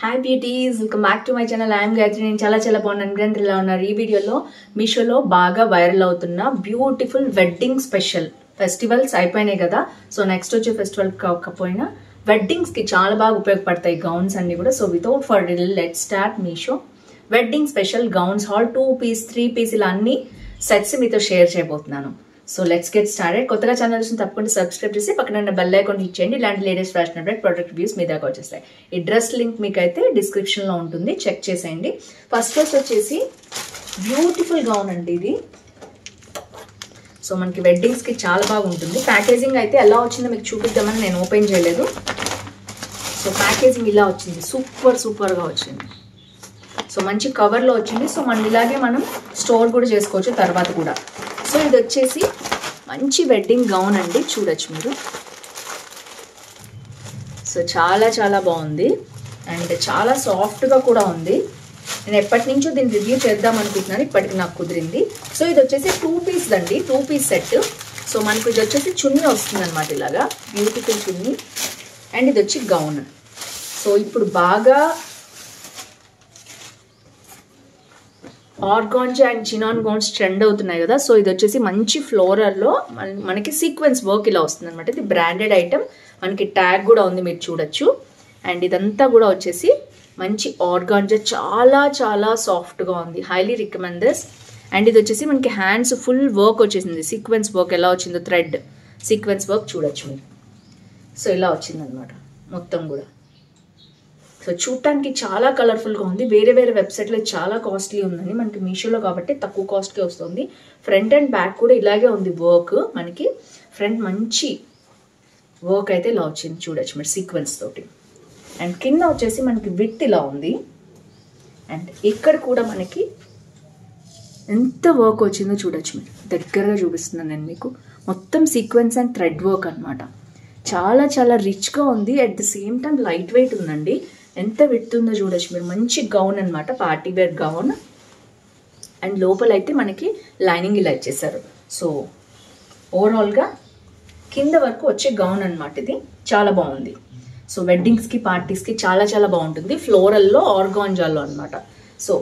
Hi beauties, welcome back to my channel. I am Gayatri. నేను చాలా బాగున్నాను. గ్రంథ్ ఇలా ఉన్నారు. ఈ వీడియోలో మీషోలో బాగా వైరల్ అవుతున్న బ్యూటిఫుల్ వెడ్డింగ్ స్పెషల్ ఫెస్టివల్స్ అయిపోయినాయి కదా. సో నెక్స్ట్ వచ్చే ఫెస్టివల్ కాకపోయినా వెడ్డింగ్స్ కి చాలా బాగా ఉపయోగపడతాయి గౌన్స్ అన్ని కూడా. So without further let's start Meesho wedding special gowns haul 2 piece 3 piece ఇలా అన్ని సెట్స్ మీతో షేర్ చేయబోతున్నాను. So let's get started. కొత్తగా ఛానల్స్ తప్పకుండా సబ్స్క్రైబ్ చేసి పక్కన ఉన్న బెల్ ఐకాన్ హిట్ చేయండి. ఇలాంటి latest fashion update product reviews మీ దాకా వచ్చేస్తాయి. ఈ డ్రెస్ లింక్ మీకు అయితే డిస్క్రిప్షన్ లో ఉంటుంది, చెక్ చేసేయండి. ఫస్ట్ వచ్చేసి బ్యూటిఫుల్ గౌన్ అండి ఇది. సో మనకి వెడ్డింగ్స్ కి చాలా బాగుంటుంది. ప్యాకేజింగ్ అయితే ఎలా వచ్చిందో మీకు చూపిద్దామని నేను ఓపెన్ చేయలేదు. సో ప్యాకేజింగ్ ఇలా వచ్చింది, సూపర్ గా వచ్చింది. సో మంచి కవర్ లో వచ్చింది. సో మనం ఇలాగే మనం స్టోర్ కూడా చేసుకోవచ్చు తర్వాత కూడా. సో ఇది వచ్చేసి మంచి వెడ్డింగ్ గౌన్ అండి, చూడొచ్చు మీరు. సో చాలా బాగుంది అండ్ చాలా సాఫ్ట్గా కూడా ఉంది. నేను ఎప్పటి నుంచో దీన్ని రివ్యూ చేద్దాం అనుకుంటున్నాను, ఇప్పటికి నాకు కుదిరింది. సో ఇది వచ్చేసి 2 పీస్ అండి, 2 పీస్ సెట్. సో మనకు ఇది వచ్చేసి చున్నీ వస్తుంది అనమాట, ఇలాగా బ్యూటిఫుల్ చున్నీ. అండ్ ఇది వచ్చి గౌన్. సో ఇప్పుడు బాగా organza and chinon gowns trend అవుతున్నాయి కదా. సో ఇది వచ్చేసి మంచి ఫ్లోరల్లో మనకి సీక్వెన్స్ వర్క్ ఇలా వస్తుంది అనమాట. ఇది బ్రాండెడ్ ఐటమ్, మనకి ట్యాగ్ కూడా ఉంది, మీరు చూడొచ్చు. అండ్ ఇదంతా కూడా వచ్చేసి మంచి ఆర్గాంజా, చాలా సాఫ్ట్గా ఉంది. Highly recommend this. అండ్ ఇది వచ్చేసి మనకి హ్యాండ్స్ ఫుల్ వర్క్ వచ్చేసింది. సీక్వెన్స్ వర్క్ ఎలా వచ్చిందో, థ్రెడ్ సీక్వెన్స్ వర్క్ చూడొచ్చు మీరు. సో ఇలా వచ్చింది అనమాట మొత్తం కూడా. సో చూడటానికి చాలా కలర్ఫుల్గా ఉంది. వేరే వెబ్సైట్లో చాలా కాస్ట్లీ ఉందని, మనకి మీషోలో కాబట్టి తక్కువ కాస్ట్కి వస్తుంది. ఫ్రంట్ అండ్ బ్యాక్ కూడా ఇలాగే ఉంది వర్క్. మనకి ఫ్రంట్ మంచి వర్క్ అయితే ఇలా వచ్చింది, చూడొచ్చు మీరు సీక్వెన్స్ తోటి. అండ్ కింద వచ్చేసి మనకి విత్ ఇలా ఉంది. అండ్ ఇక్కడ కూడా మనకి ఎంత వర్క్ వచ్చిందో చూడొచ్చు మీరు. దగ్గరగా చూపిస్తున్నాను నేను మీకు. మొత్తం సీక్వెన్స్ అండ్ థ్రెడ్ వర్క్ అనమాట. చాలా రిచ్గా ఉంది. At the same time light weight ఉందండి. ఎంత విత్ ఉందో చూడొచ్చు మీరు. మంచి గౌన్ అనమాట, పార్టీ వేర్ గౌన్. అండ్ లోపల అయితే మనకి లైనింగ్ ఇలా ఇచ్చేసారు. సో ఓవరాల్గా కింద వరకు వచ్చే గౌన్ అనమాట ఇది. చాలా బాగుంది. సో వెడ్డింగ్స్కి పార్టీస్కి చాలా బాగుంటుంది. ఫ్లోరల్లో ఆర్గాంజాలో అనమాట. సో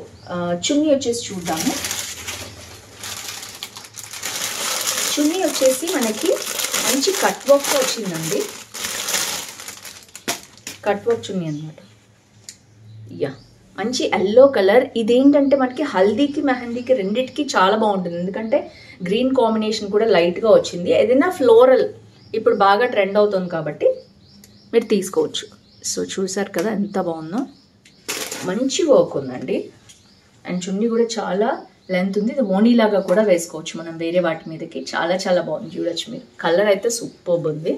చున్నీ వచ్చేసి చూద్దాము. చున్నీ వచ్చేసి మనకి మంచి కట్ వర్క్ వచ్చిందండి. కట్ వర్క్ చున్నీ అనమాట. యా మంచి ఎల్లో కలర్. ఇదేంటంటే మనకి హల్దీకి మెహందీకి రెండిటికి చాలా బాగుంటుంది, ఎందుకంటే గ్రీన్ కాంబినేషన్ కూడా లైట్గా వచ్చింది. ఏదైనా ఫ్లోరల్ ఇప్పుడు బాగా ట్రెండ్ అవుతుంది కాబట్టి మీరు తీసుకోవచ్చు. సో చూసారు కదా ఎంత బాగుందో. మంచి వర్క్ ఉందండి. అండ్ చున్నీ కూడా చాలా లెంత్ ఉంది. ఇది ఓనీలాగా కూడా వేసుకోవచ్చు మనం వేరే వాటి మీదకి. చాలా బాగుంది, చూడొచ్చు మీరు. కలర్ అయితే సూపర్బ్ ఉంది.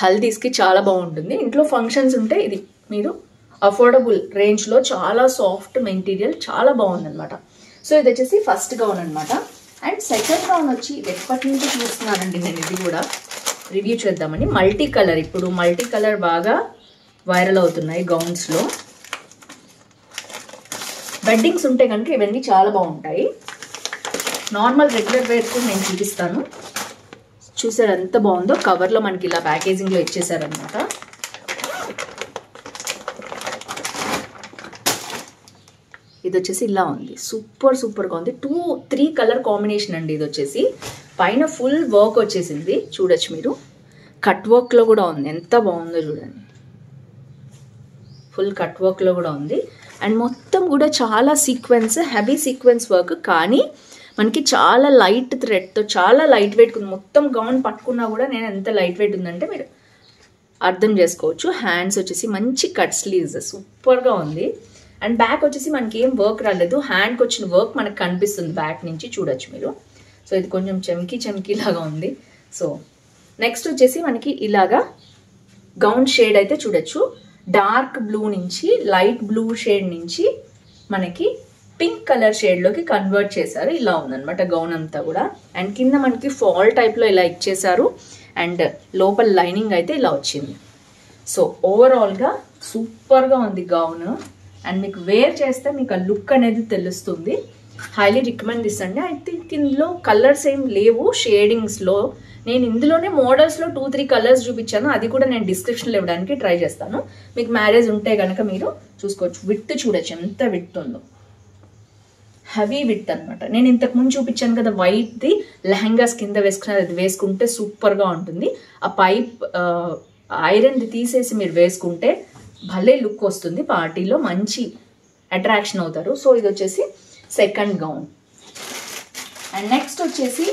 హల్దీస్కి చాలా బాగుంటుంది. ఇంట్లో ఫంక్షన్స్ ఉంటే ఇది మీరు అఫోర్డబుల్ రేంజ్లో చాలా సాఫ్ట్ మెటీరియల్, చాలా బాగుంది అనమాట. సో ఇది వచ్చేసి ఫస్ట్ గౌన్ అనమాట. అండ్ సెకండ్ గౌన్ వచ్చి ఎప్పటి నుంచి చూస్తున్నానండి నేను, ఇది కూడా రివ్యూ చేద్దామని. మల్టీ కలర్, ఇప్పుడు మల్టీ కలర్ బాగా వైరల్ అవుతున్నాయి గౌన్స్లో. వెడ్డింగ్స్ ఉంటే కనుక ఇవన్నీ చాలా బాగుంటాయి. నార్మల్ రెగ్యులర్ వేర్ కూడా నేను చూపిస్తాను. చూసారు ఎంత బాగుందో. కవర్లో మనకి ఇలా ప్యాకేజింగ్లో ఇచ్చేసారనమాట. ఇది వచ్చేసి ఇలా ఉంది, సూపర్గా ఉంది. 2-3 కలర్ కాంబినేషన్ అండి. ఇది వచ్చేసి పైన ఫుల్ వర్క్ వచ్చేసింది, చూడొచ్చు మీరు. కట్ వర్క్లో కూడా ఉంది, ఎంత బాగుందో చూడండి. ఫుల్ కట్ వర్క్లో కూడా ఉంది. అండ్ మొత్తం కూడా చాలా సీక్వెన్స్, హెవీ సీక్వెన్స్ వర్క్, కానీ మనకి చాలా లైట్ థ్రెడ్తో చాలా లైట్ వెయిట్ ఉంది. మొత్తం గౌన్ పట్టుకున్నా కూడా నేను ఎంత లైట్ వెయిట్ ఉందంటే మీరు అర్థం చేసుకోవచ్చు. హ్యాండ్స్ వచ్చేసి మంచి కట్ స్లీవ్స్, సూపర్గా ఉంది. అండ్ బ్యాక్ వచ్చేసి మనకి ఏం వర్క్ రాలేదు. హ్యాండ్కి వచ్చిన వర్క్ మనకు కనిపిస్తుంది బ్యాక్ నుంచి, చూడొచ్చు మీరు. సో ఇది కొంచెం చమ్కీ లాగా ఉంది. సో నెక్స్ట్ వచ్చేసి మనకి ఇలాగా గౌన్ షేడ్ అయితే చూడొచ్చు. డార్క్ బ్లూ నుంచి లైట్ బ్లూ షేడ్ నుంచి మనకి పింక్ కలర్ షేడ్లోకి కన్వర్ట్ చేశారు. ఇలా ఉందన్నమాట గౌన్ అంతా కూడా. అండ్ కింద మనకి ఫాల్ టైప్లో ఇలా ఇచ్చేసారు. అండ్ లోపల లైనింగ్ అయితే ఇలా వచ్చింది. సో ఓవరాల్గా సూపర్గా ఉంది గౌన్. అండ్ మీకు వేర్ చేస్తే మీకు ఆ లుక్ అనేది తెలుస్తుంది. హైలీ రికమెండ్ దిస్ అండి. ఐ థింక్ ఇందులో కలర్స్ ఏం లేవు షేడింగ్స్లో. నేను ఇందులోనే మోడల్స్లో 2-3 కలర్స్ చూపించాను, అది కూడా నేను డిస్క్రిప్షన్లో ఇవ్వడానికి ట్రై చేస్తాను. మీకు మ్యారేజ్ ఉంటే కనుక మీరు చూసుకోవచ్చు. విడ్త్ చూడొచ్చు ఎంత విడ్త్ ఉందో, హెవీ విడ్త్ అనమాట. నేను ఇంతకు ముందు చూపించాను కదా వైట్ది లెహంగాస్ కింద వేసుకున్నది, అది వేసుకుంటే సూపర్గా ఉంటుంది. ఆ పైప్ ఐరన్ది తీసేసి మీరు వేసుకుంటే భలే లుక్ వస్తుంది, పార్టీలో మంచి అట్రాక్షన్ అవుతారు. సో ఇది వచ్చేసి సెకండ్ గౌన్. అండ్ నెక్స్ట్ వచ్చేసి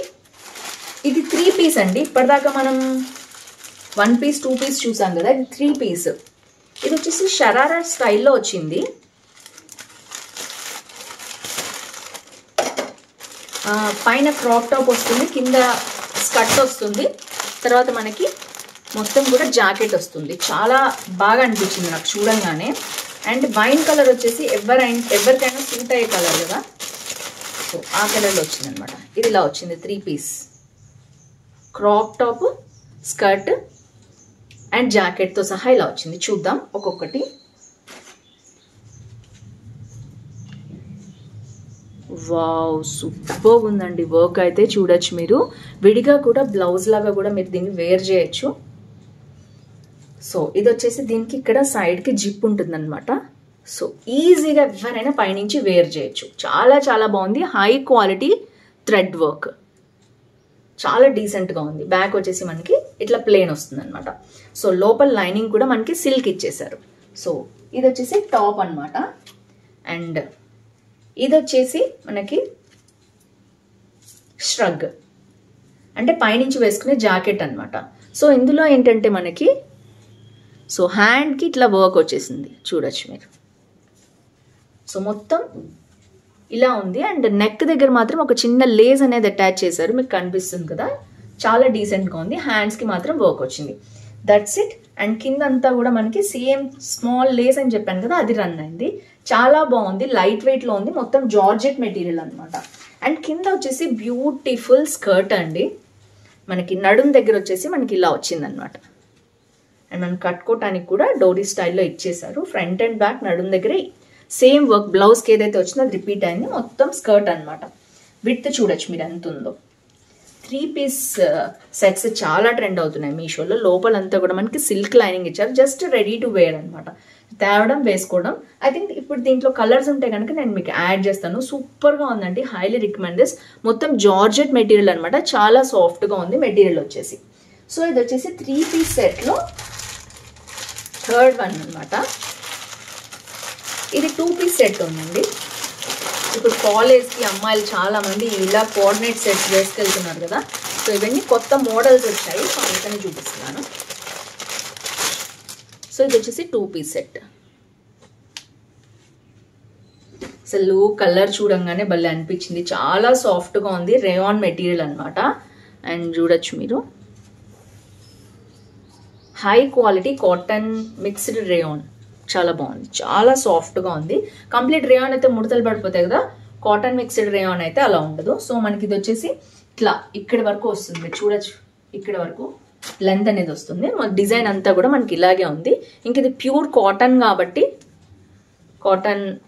ఇది 3 పీస్ అండి. ఇప్పటిదాకా మనం 1 పీస్ 2 పీస్ చూసాం కదా, ఇది 3 పీస్. ఇది వచ్చేసి షరారా స్టైల్లో వచ్చింది. పైన క్రాప్ టాప్ వస్తుంది, కింద స్కర్ట్ వస్తుంది, తర్వాత మనకి మొత్తం కూడా జాకెట్ వస్తుంది. చాలా బాగా అనిపించింది నాకు చూడంగానే. అండ్ వైన్ కలర్ వచ్చేసి ఎవరికైనా సూట్ అయ్యే కలర్ కదా, సో ఆ కలర్లో వచ్చింది అనమాట. ఇది ఇలా వచ్చింది 3 piece, crop top, skirt and జాకెట్తో సహా ఇలా వచ్చింది. చూద్దాం ఒక్కొక్కటి. వావ్, సూపర్ ఉందండి వర్క్ అయితే. చూడొచ్చు మీరు, విడిగా కూడా బ్లౌజ్ లాగా కూడా మీరు దీన్ని వేర్ చేయొచ్చు. సో ఇది వచ్చేసి దీనికి ఇక్కడ సైడ్కి జిప్ ఉంటుంది అనమాట. సో ఈజీగా ఎవరైనా పైనుంచి వేర్ చేయొచ్చు. చాలా చాలా బాగుంది, హై క్వాలిటీ థ్రెడ్ వర్క్, చాలా డీసెంట్గా ఉంది. బ్యాక్ వచ్చేసి మనకి ఇట్లా ప్లేన్ వస్తుంది అనమాట. సో లోపల లైనింగ్ కూడా మనకి సిల్క్ ఇచ్చేసారు. సో ఇది వచ్చేసి టాప్ అనమాట. అండ్ ఇది వచ్చేసి మనకి ష్రగ్ అంటే పైనుంచి వేసుకునే జాకెట్ అనమాట. సో ఇందులో ఏంటంటే మనకి సో హ్యాండ్కి ఇట్లా వర్క్ వచ్చేసింది చూడొచ్చు మీరు. సో మొత్తం ఇలా ఉంది. అండ్ నెక్ దగ్గర మాత్రం ఒక చిన్న లేస్ అనేది అటాచ్ చేశారు, మీకు కనిపిస్తుంది కదా, చాలా డీసెంట్గా ఉంది. హ్యాండ్స్కి మాత్రం వర్క్ వచ్చింది, దట్స్ ఇట్. అండ్ కింద అంతా కూడా మనకి సేమ్ స్మాల్ లేస్ అని చెప్పాను కదా, అది రన్ అయింది. చాలా బాగుంది, లైట్ వెయిట్లో ఉంది, మొత్తం జార్జెట్ మెటీరియల్ అనమాట. అండ్ కింద వచ్చేసి బ్యూటిఫుల్ స్కర్ట్ అండి. మనకి నడుం దగ్గర వచ్చేసి మనకి ఇలా వచ్చిందనమాట. అండ్ మనం కట్టుకోవటానికి కూడా డోరీ స్టైల్లో ఇచ్చేసారు. ఫ్రంట్ అండ్ బ్యాక్ నడుం దగ్గర సేమ్ వర్క్, బ్లౌజ్కి ఏదైతే వచ్చిందో అది రిపీట్ అయింది. మొత్తం స్కర్ట్ అనమాట. విడ్త్ చూడొచ్చు మీరు ఎంత ఉందో. 3 పీస్ సెట్స్ చాలా ట్రెండ్ అవుతున్నాయి మీషోలో. లోపలంతా కూడా మనకి సిల్క్ లైనింగ్ ఇచ్చారు, జస్ట్ రెడీ టు వేర్ అనమాట. తేవడం వేసుకోవడం. ఐ థింక్ ఇప్పుడు దీంట్లో కలర్స్ ఉంటే కనుక నేను మీకు యాడ్ చేస్తాను. సూపర్గా ఉందండి, హైలీ రికమెండ్ దిస్. మొత్తం జార్జెట్ మెటీరియల్ అనమాట, చాలా సాఫ్ట్గా ఉంది మెటీరియల్ వచ్చేసి. సో ఇది వచ్చేసి 3 పీస్ సెట్లో థర్డ్ వన్ అనమాట. ఇది 2 పీస్ సెట్ ఉందండి. ఇప్పుడు కాలేజ్కి అమ్మాయిలు చాలామంది ఇలా కోఆర్డినేట్ సెట్స్ వేసుకెళ్తున్నారు కదా, సో ఇవన్నీ కొత్త మోడల్స్ వచ్చాయి, సో అందుకని చూపిస్తున్నాను. సో ఇది వచ్చేసి 2 పీస్ సెట్. అసలు కలర్ చూడంగానే భలే అనిపించింది, చాలా సాఫ్ట్గా ఉంది, రేయాన్ మెటీరియల్ అనమాట. అండ్ చూడొచ్చు మీరు, high quality cotton mixed rayon, చాలా బాగుంది, చాలా సాఫ్ట్గా ఉంది. కంప్లీట్ రేయాన్ అయితే ముడతలు పడిపోతాయి కదా, కాటన్ మిక్స్డ్ రేయాన్ అయితే అలా ఉండదు. సో మనకి ఇది వచ్చేసి ఇట్లా ఇక్కడి వరకు వస్తుంది, మీరు చూడొచ్చు ఇక్కడ వరకు లెంత్ అనేది వస్తుంది. మన డిజైన్ అంతా కూడా మనకి ఇలాగే ఉంది. ఇంక ఇది ప్యూర్ కాటన్ కాబట్టి,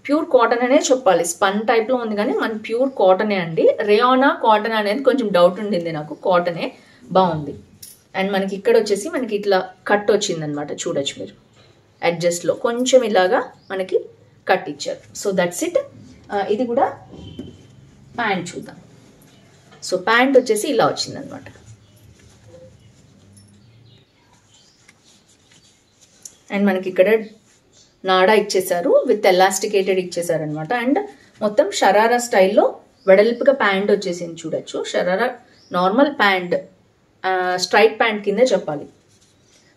ప్యూర్ కాటన్ అనే చెప్పాలి, స్పన్ టైప్లో ఉంది కానీ మన ప్యూర్ కాటనే అండి. రేయానా కాటన్ అనేది కొంచెం డౌట్ ఉండింది నాకు, కాటనే బాగుంది. అండ్ మనకి ఇక్కడ వచ్చేసి మనకి ఇట్లా కట్ వచ్చిందనమాట, చూడొచ్చు మీరు, అడ్జస్ట్లో కొంచెం ఇలాగా మనకి కట్ ఇచ్చారు. So that's it. ఇది కూడా ప్యాంట్ చూద్దాం. సో ప్యాంట్ వచ్చేసి ఇలా వచ్చిందనమాట. అండ్ మనకి ఇక్కడ నాడా ఇచ్చేసారు, విత్ ఎలాస్టికేటెడ్ ఇచ్చేసారనమాట. అండ్ మొత్తం షరారా స్టైల్లో వెడల్పుగా ప్యాంట్ వచ్చేసింది చూడొచ్చు. Sharara normal pant, straight pant కింద చెప్పాలి.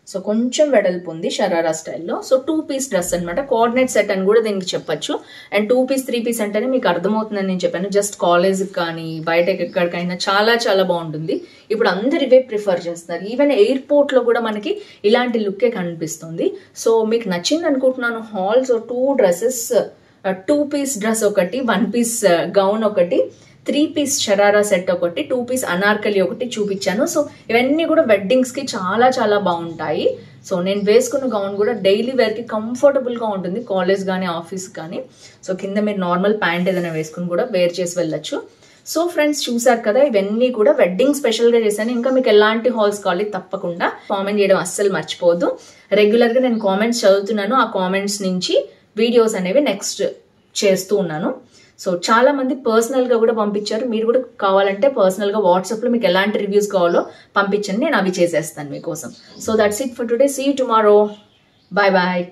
సో కొంచెం వెడల్పు ఉంది షరారా స్టైల్లో. సో 2 పీస్ డ్రెస్ అనమాట, కోఆర్డినేట్ సెట్ అని కూడా దీనికి చెప్పచ్చు. అండ్ 2 పీస్ 3 పీస్ అంటేనే మీకు అర్థమవుతుందని నేను చెప్పాను. జస్ట్ కాలేజ్కి కానీ బయటకి ఎక్కడికైనా చాలా చాలా బాగుంటుంది. ఇప్పుడు అందరు ఇవే ప్రిఫర్ చేస్తున్నారు. ఈవెన్ ఎయిర్పోర్ట్లో కూడా మనకి ఇలాంటి లుక్కే కనిపిస్తుంది. సో మీకు నచ్చింది అనుకుంటున్నాను haul. So 2 dresses, 2 piece dress ఒకటి, 1 పీస్ గౌన్ ఒకటి, 3 పీస్ షరారా సెట్ ఒకటి, 2 పీస్ అనార్కలి ఒకటి చూపించాను. సో ఇవన్నీ కూడా వెడ్డింగ్స్కి చాలా చాలా బాగుంటాయి. సో నేను వేసుకున్న గౌన్ కూడా డైలీ వేర్కి కంఫర్టబుల్గా ఉంటుంది, కాలేజ్ కానీ ఆఫీస్ కానీ. సో కింద మీరు నార్మల్ ప్యాంట్ ఏదైనా వేసుకుని కూడా వేర్ చేసి వెళ్ళొచ్చు. సో ఫ్రెండ్స్ చూసారు కదా, ఇవన్నీ కూడా వెడ్డింగ్ స్పెషల్గా చేశాను. ఇంకా మీకు ఎలాంటి హాల్స్ కావాలి తప్పకుండా కామెంట్ చేయడం అస్సలు మర్చిపోవద్దు. రెగ్యులర్గా నేను కామెంట్స్ చదువుతున్నాను, ఆ కామెంట్స్ నుంచి వీడియోస్ అనేవి నెక్స్ట్ చేస్తూ ఉన్నాను. సో చాలా మంది పర్సనల్గా కూడా పంపించారు. మీరు కూడా కావాలంటే పర్సనల్గా వాట్సాప్లో మీకు ఎలాంటి రివ్యూస్ కావాలో పంపించండి, నేను అవి చేసేస్తాను మీకోసం. So that's it for today. See you tomorrow. Bye bye.